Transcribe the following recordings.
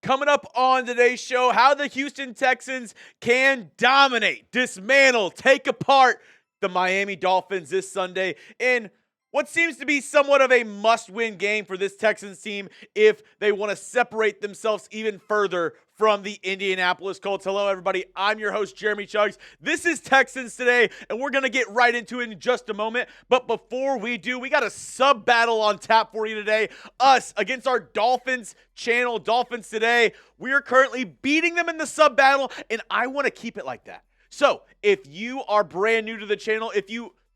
Coming up on today's show, how the Houston Texans can dominate, dismantle, take apart the Miami Dolphins this Sunday in what seems to be somewhat of a must-win game for this Texans team if they want to separate themselves even further from the Indianapolis Colts. Hello, everybody. I'm your host, Jeremy Chuggs. This is Texans Today, and we're going to get right into it in just a moment. But before we do, we got a sub-battle on tap for you today. Us against our Dolphins channel, Dolphins Today. We are currently beating them in the sub-battle, and I want to keep it like that. So if you are brand new to the channel,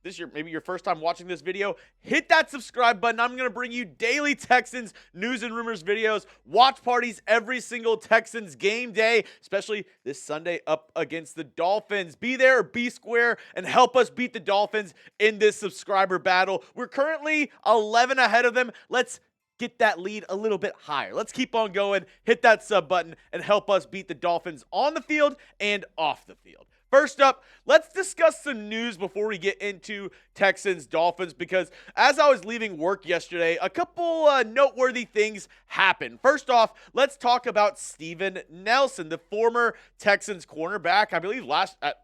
this is maybe your first time watching this video, hit that subscribe button. I'm going to bring you daily Texans news and rumors videos, watch parties every single Texans game day, especially this Sunday up against the Dolphins. Be there or be square and help us beat the Dolphins in this subscriber battle. We're currently 11 ahead of them. Let's get that lead a little bit higher. Let's keep on going. Hit that sub button and help us beat the Dolphins on the field and off the field. First up, let's discuss some news before we get into Texans-Dolphins, because as I was leaving work yesterday, a couple noteworthy things happened. First off, let's talk about Steven Nelson, the former Texans cornerback. I believe at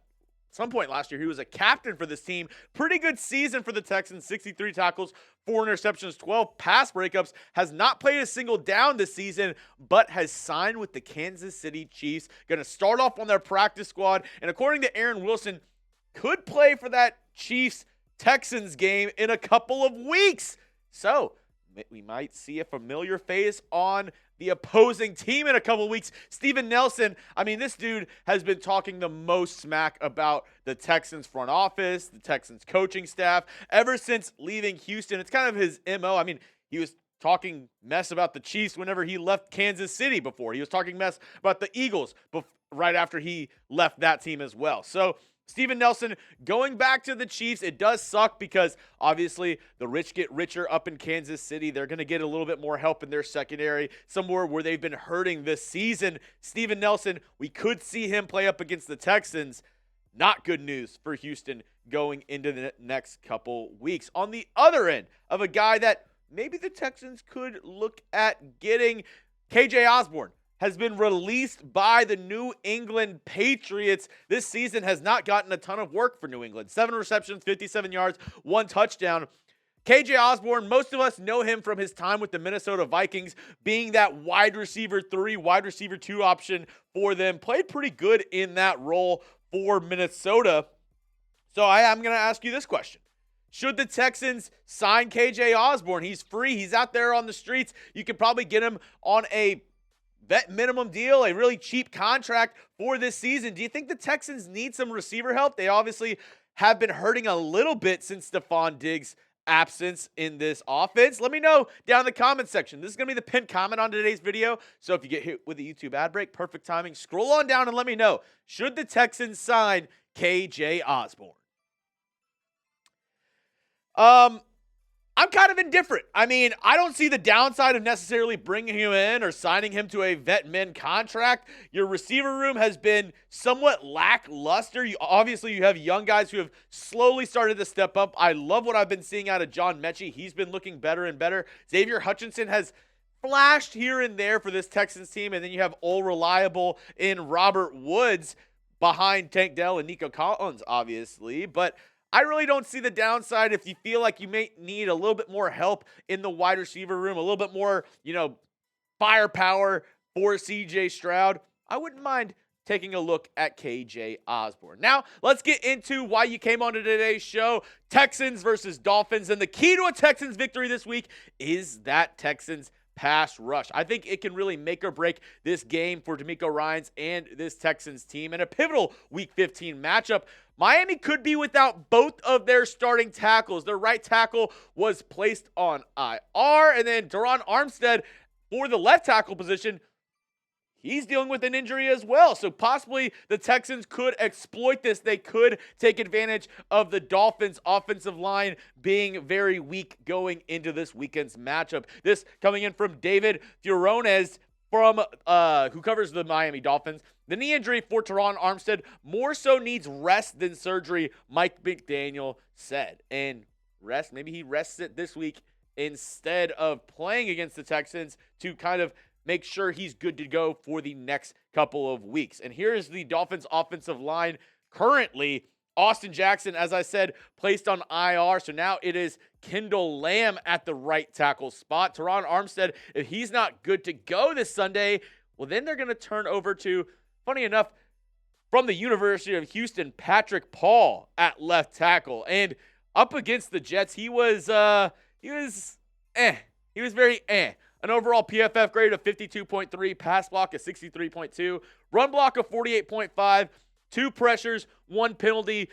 some point last year, he was a captain for this team. Pretty good season for the Texans, 63 tackles, 4 interceptions, 12 pass breakups. Has not played a single down this season, but has signed with the Kansas City Chiefs. Going to start off on their practice squad, and according to Aaron Wilson, could play for that Chiefs-Texans game in a couple of weeks. So we might see a familiar face on the opposing team in a couple of weeks. Steven Nelson, this dude has been talking the most smack about the Texans front office, the Texans coaching staff, ever since leaving Houston. It's kind of his MO. He was talking mess about the Chiefs whenever he left Kansas City before. He was talking mess about the Eagles right after he left that team as well. So Steven Nelson going back to the Chiefs, it does suck because obviously the rich get richer up in Kansas City. They're going to get a little bit more help in their secondary, somewhere where they've been hurting this season. Steven Nelson, we could see him play up against the Texans. Not good news for Houston going into the next couple weeks. On the other end of a guy that maybe the Texans could look at getting, KJ Osborn has been released by the New England Patriots. This season has not gotten a ton of work for New England. 7 receptions, 57 yards, 1 touchdown. KJ Osborn, most of us know him from his time with the Minnesota Vikings, being that wide receiver 3, wide receiver 2 option for them. Played pretty good in that role for Minnesota. So I'm going to ask you this question. Should the Texans sign KJ Osborn? He's free. He's out there on the streets. You could probably get him on a vet minimum deal, a really cheap contract for this season. Do you think the Texans need some receiver help? They obviously have been hurting a little bit since Stephon Diggs' absence in this offense. Let me know down in the comment section. This is going to be the pinned comment on today's video. So if you get hit with a YouTube ad break, perfect timing. Scroll on down and let me know. Should the Texans sign KJ Osborn? I'm kind of indifferent. I don't see the downside of necessarily bringing him in or signing him to a vet min contract. Your receiver room has been somewhat lackluster. You have young guys who have slowly started to step up. I love what I've been seeing out of John Mechie. He's been looking better and better. Xavier Hutchinson has flashed here and there for this Texans team. And then you have all reliable in Robert Woods behind Tank Dell and Nico Collins, obviously. But I really don't see the downside if you feel like you may need a little bit more help in the wide receiver room, a little bit more, firepower for CJ Stroud. I wouldn't mind taking a look at KJ Osborn. Now, let's get into why you came onto today's show. Texans versus Dolphins. And the key to a Texans victory this week is that Texans pass rush. I think it can really make or break this game for DeMeco Ryans and this Texans team in a pivotal Week 15 matchup. Miami could be without both of their starting tackles. Their right tackle was placed on IR, and then Terron Armstead for the left tackle position, he's dealing with an injury as well. So possibly the Texans could exploit this. They could take advantage of the Dolphins' offensive line being very weak going into this weekend's matchup. This coming in from David Furones from who covers the Miami Dolphins. The knee injury for Terron Armstead more so needs rest than surgery, Mike McDaniel said. And maybe he rests it this week instead of playing against the Texans to kind of make sure he's good to go for the next couple of weeks. And here is the Dolphins offensive line currently. Austin Jackson, as I said, placed on IR. So now it is Kendall Lamb at the right tackle spot. Terron Armstead, if he's not good to go this Sunday, well, then they're going to turn over to, funny enough, from the University of Houston, Patrick Paul at left tackle. And up against the Jets, he was very eh. An overall PFF grade of 52.3, pass block of 63.2, run block of 48.5, 2 pressures, 1 penalty.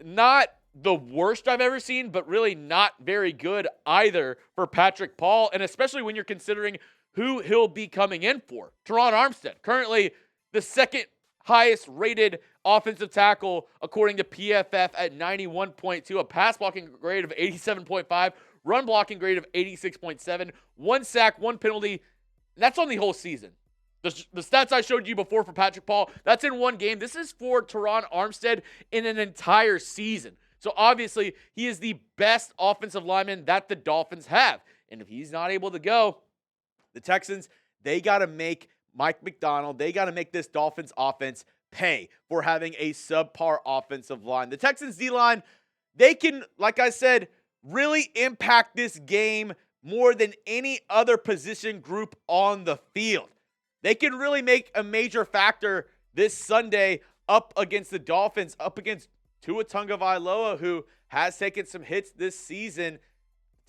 Not the worst I've ever seen, but really not very good either for Patrick Paul, and especially when you're considering who he'll be coming in for. Terron Armstead, currently the second highest rated offensive tackle according to PFF at 91.2, a pass blocking grade of 87.5, run blocking grade of 86.7, 1 sack, 1 penalty. That's on the whole season. The stats I showed you before for Patrick Paul, that's in 1 game. This is for Terron Armstead in an entire season. So obviously, he is the best offensive lineman that the Dolphins have. And if he's not able to go, the Texans, they got to make Mike McDonald, they got to make this Dolphins offense pay for having a subpar offensive line. The Texans D-line, they can, like I said, really impact this game more than any other position group on the field. They can really make a major factor this Sunday up against the Dolphins, up against Tua Tagovailoa, who has taken some hits this season.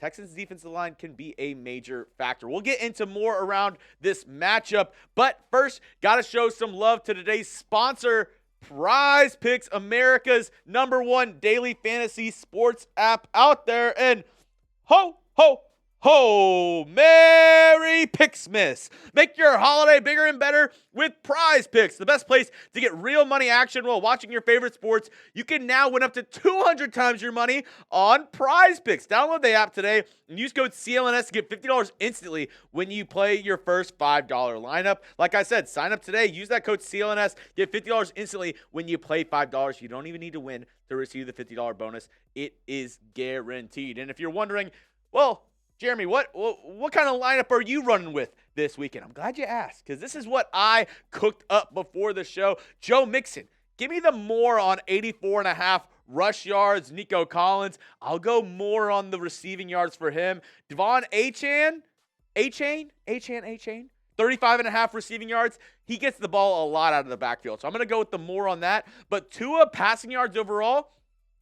Texans defensive line can be a major factor. We'll get into more around this matchup, but first, got to show some love to today's sponsor, PrizePicks, America's #1 daily fantasy sports app out there. And ho, ho, ho, Merry Picksmas. Make your holiday bigger and better with PrizePicks, the best place to get real money action while watching your favorite sports. You can now win up to 200 times your money on PrizePicks. Download the app today and use code CLNS to get $50 instantly when you play your first $5 lineup. Like I said, sign up today. Use that code CLNS. Get $50 instantly when you play $5. You don't even need to win to receive the $50 bonus. It is guaranteed. And if you're wondering, well, Jeremy, what kind of lineup are you running with this weekend? I'm glad you asked, because this is what I cooked up before the show. Joe Mixon, give me the more on 84.5 rush yards. Nico Collins, I'll go more on the receiving yards for him. Devon Achane, 35.5 receiving yards. He gets the ball a lot out of the backfield, so I'm going to go with the more on that. But Tua passing yards overall,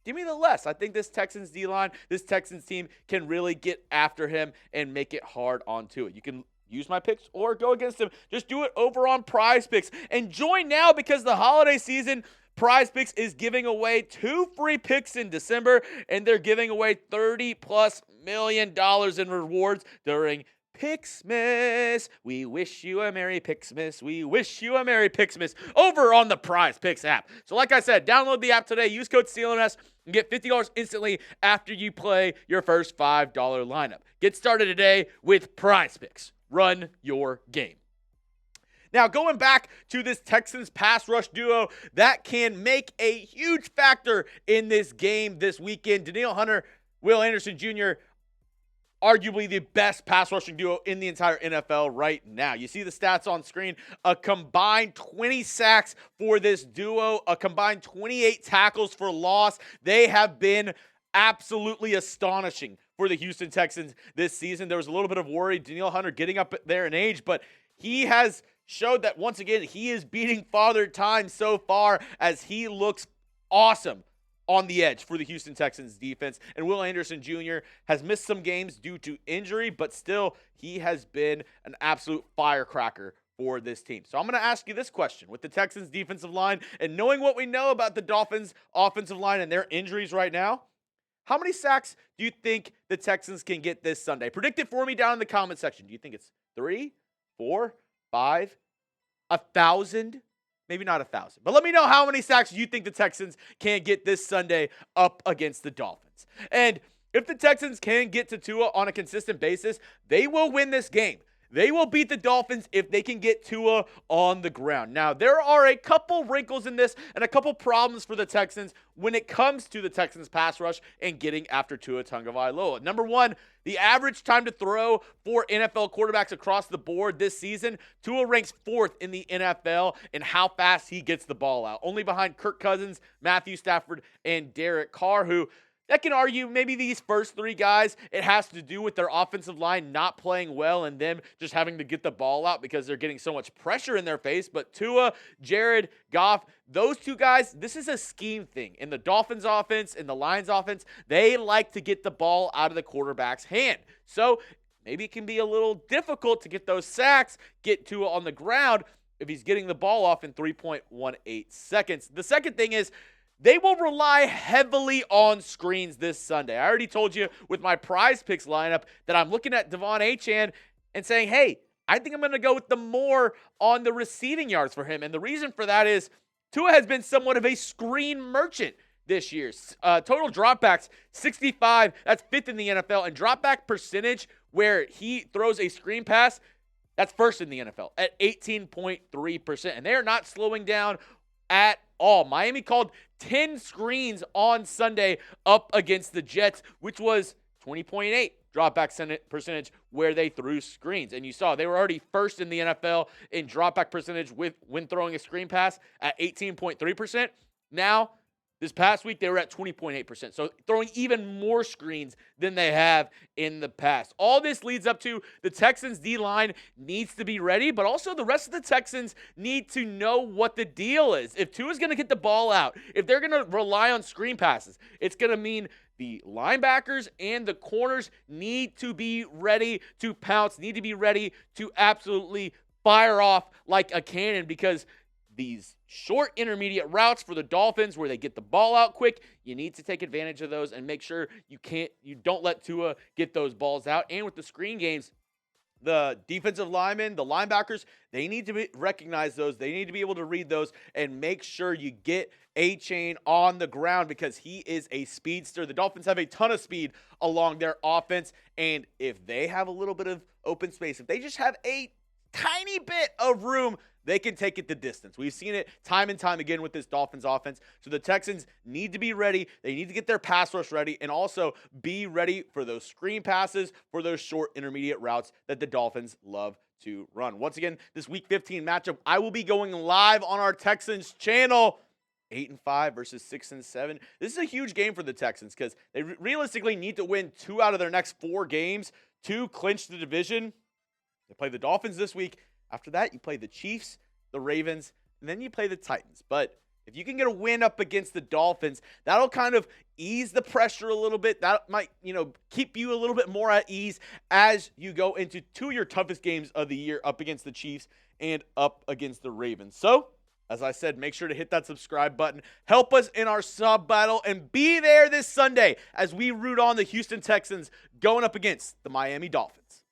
give me the less. I think this Texans D-line, this Texans team can really get after him and make it hard on Tua. You can use my picks or go against him. Just do it over on PrizePicks. And join now, because the holiday season, PrizePicks is giving away 2 free picks in December, and they're giving away $30+ million in rewards during Picksmas. We wish you a Merry Picksmas. We wish you a Merry Picksmas over on the PrizePicks app. So like I said, download the app today. Use code CLNS and get $50 instantly after you play your first $5 lineup. Get started today with PrizePicks. Run your game. Now, going back to this Texans pass rush duo that can make a huge factor in this game this weekend. Danielle Hunter, Will Anderson Jr., arguably the best pass rushing duo in the entire NFL right now. You see the stats on screen. A combined 20 sacks for this duo, a combined 28 tackles for loss. They have been absolutely astonishing for the Houston Texans this season. There was a little bit of worry, Danielle Hunter getting up there in age, but he has showed that once again, he is beating Father Time so far, as he looks awesome on the edge for the Houston Texans defense. And Will Anderson Jr. has missed some games due to injury, but still, he has been an absolute firecracker for this team. So I'm going to ask you this question. With the Texans defensive line and knowing what we know about the Dolphins offensive line and their injuries right now, how many sacks do you think the Texans can get this Sunday? Predict it for me down in the comment section. Do you think it's 3, 4, 5, 1,000? Maybe not 1,000. But let me know how many sacks you think the Texans can get this Sunday up against the Dolphins. And if the Texans can get to Tua on a consistent basis, they will win this game. They will beat the Dolphins if they can get Tua on the ground. Now, there are a couple wrinkles in this and a couple problems for the Texans when it comes to the Texans pass rush and getting after Tua Tagovailoa. Number one, the average time to throw for NFL quarterbacks across the board this season, Tua ranks 4th in the NFL in how fast he gets the ball out, only behind Kirk Cousins, Matthew Stafford, and Derek Carr, who that can argue maybe these first 3 guys, it has to do with their offensive line not playing well and them just having to get the ball out because they're getting so much pressure in their face. But Tua, Jared, Goff, those 2 guys, this is a scheme thing. In the Dolphins offense, in the Lions offense, they like to get the ball out of the quarterback's hand. So maybe it can be a little difficult to get those sacks, get Tua on the ground if he's getting the ball off in 3.18 seconds. The second thing is, they will rely heavily on screens this Sunday. I already told you with my PrizePicks lineup that I'm looking at Devon Achane and saying, hey, I think I'm going to go with the more on the receiving yards for him. And the reason for that is Tua has been somewhat of a screen merchant this year. Total dropbacks, 65. That's 5th in the NFL. And dropback percentage where he throws a screen pass, that's 1st in the NFL at 18.3%. And they are not slowing down at all. Miami called 10 screens on Sunday up against the Jets, which was 20.8 dropback percentage where they threw screens. And you saw they were already 1st in the NFL in dropback percentage when throwing a screen pass at 18.3%. Now, this past week, they were at 20.8%. So throwing even more screens than they have in the past. All this leads up to the Texans D-line needs to be ready, but also the rest of the Texans need to know what the deal is. If Tua's going to get the ball out, if they're going to rely on screen passes, it's going to mean the linebackers and the corners need to be ready to pounce, need to be ready to absolutely fire off like a cannon, because these short intermediate routes for the Dolphins where they get the ball out quick, you need to take advantage of those and make sure you don't let Tua get those balls out. And with the screen games, the defensive linemen, the linebackers, they need to recognize those. They need to be able to read those and make sure you get Achane on the ground because he is a speedster. The Dolphins have a ton of speed along their offense, and if they have a little bit of open space, if they just have a tiny bit of room, they can take it the distance. We've seen it time and time again with this Dolphins offense. So the Texans need to be ready. They need to get their pass rush ready and also be ready for those screen passes, for those short intermediate routes that the Dolphins love to run. Once again, this Week 15 matchup, I will be going live on our Texans channel. 8-5 versus 6-7. This is a huge game for the Texans because they realistically need to win 2 out of their next 4 games to clinch the division. They play the Dolphins this week. After that, you play the Chiefs, the Ravens, and then you play the Titans. But if you can get a win up against the Dolphins, that'll kind of ease the pressure a little bit. That might, keep you a little bit more at ease as you go into 2 of your toughest games of the year up against the Chiefs and up against the Ravens. So, as I said, make sure to hit that subscribe button. Help us in our sub battle and be there this Sunday as we root on the Houston Texans going up against the Miami Dolphins.